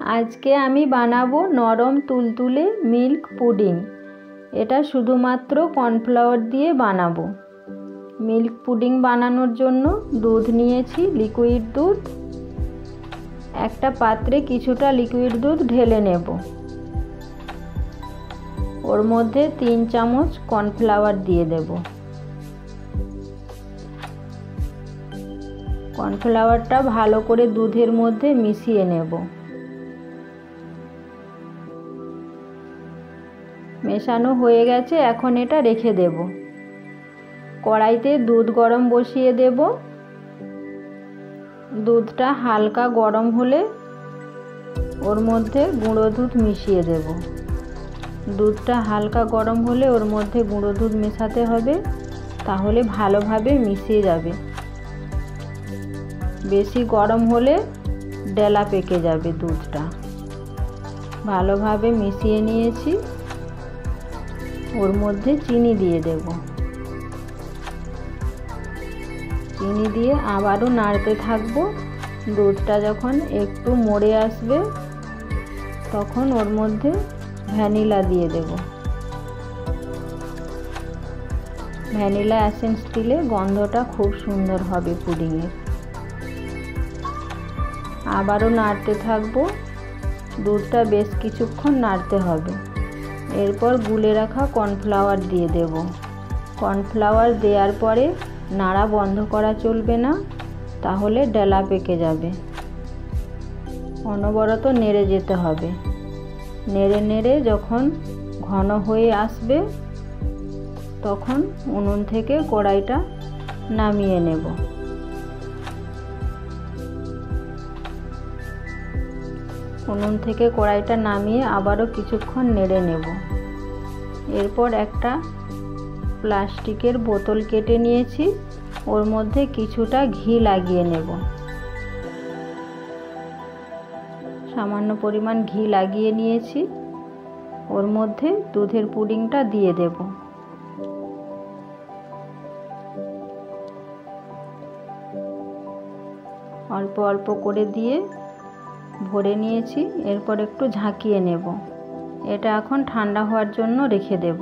আজকে আমি বানাবো নরম তুলতুলে মিল্ক পুডিং। এটা শুধুমাত্র কর্নফ্লাওয়ার দিয়ে বানাবো। মিল্ক পুডিং বানানোর জন্য দুধ নিয়েছি, লিকুইড দুধ। একটা পাত্রে কিছুটা লিকুইড দুধ ঢেলে নেব। ওর মধ্যে 3 চামচ কর্নফ্লাওয়ার দিয়ে দেব। কর্নফ্লাওয়ারটা ভালো করে দুধের মধ্যে মিশিয়ে নেব। মেশানো হয়ে গেছে, এখন এটা রেখে দেব। কড়াইতে দুধ গরম বসিয়ে দেব। দুধটা হালকা গরম হলে ওর মধ্যে গুঁড়ো দুধ মিশিয়ে দেব। দুধটা হালকা গরম হলে ওর মধ্যে গুঁড়ো দুধ মেশাতে হবে, তাহলে ভালোভাবে মিশিয়ে যাবে। বেশি গরম হলে ডেলা পেকে যাবে দুধটা। ভালোভাবে মিশিয়ে নিয়েছি। ওর মধ্যে চিনি দিয়ে দেব। চিনি দিয়ে আবারও নাড়তে থাকবো। দুধটা যখন একটু মরে আসবে তখন ওর মধ্যে ভ্যানিলা দিয়ে দেব। ভ্যানিলা এসেন্স দিলে গন্ধটা খুব সুন্দর হবে পুডিংয়ের। আবারও নাড়তে থাকবো। দুধটা বেশ কিছুক্ষণ নাড়তে হবে। এরপর গুলে রাখা কর্নফ্লাওয়ার দিয়ে দেব। কর্নফ্লাওয়ার দেওয়ার পরে নাড়া বন্ধ করা চলবে না, তাহলে ডেলা পেকে যাবে। অনবরত নেড়ে যেতে হবে। নেড়ে নেড়ে যখন ঘন হয়ে আসবে তখন উনুন থেকে কড়াইটা নামিয়ে নেব। উনুন থেকে কড়াইটা নামিয়ে আবারও কিছুক্ষণ নেড়ে নেব। এরপর একটা প্লাস্টিকের বোতল কেটে নিয়েছি, ওর মধ্যে কিছুটা ঘি লাগিয়ে নেব। সামান্য পরিমাণ ঘি লাগিয়ে নিয়েছি। ওর মধ্যে দুধের পুডিংটা দিয়ে দেব। অল্প অল্প করে দিয়ে ভরে নিয়েছি। এরপর একটু ঝাঁকিয়ে নেব। এটা এখন ঠান্ডা হওয়ার জন্য রেখে দেব।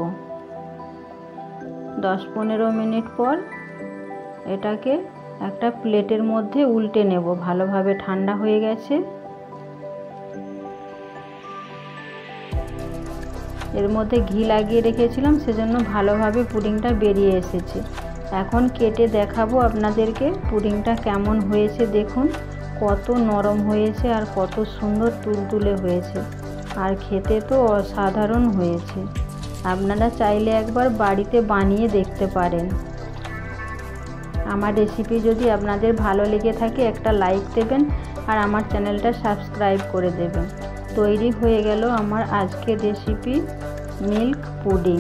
10-15 মিনিট পর এটাকে একটা প্লেটের মধ্যে উল্টে নেব। ভালোভাবে ঠান্ডা হয়ে গেছে। এর মধ্যে ঘি লাগিয়ে রেখেছিলাম, সেজন্য ভালোভাবে পুডিংটা বেরিয়ে এসেছে। এখন কেটে দেখাবো আপনাদেরকে পুডিংটা কেমন হয়েছে। দেখুন কত নরম হয়েছে আর কত সুন্দর তুলতুলে হয়েছে, আর খেতে তো অসাধারণ হয়েছে। আপনারা চাইলে একবার বাড়িতে বানিয়ে দেখতে পারেন। আমার রেসিপি যদি আপনাদের ভালো লেগে থাকে একটা লাইক দেবেন আর আমার চ্যানেলটা সাবস্ক্রাইব করে দেবেন। তৈরি হয়ে গেল আমার আজকের রেসিপি মিল্ক পুডিং।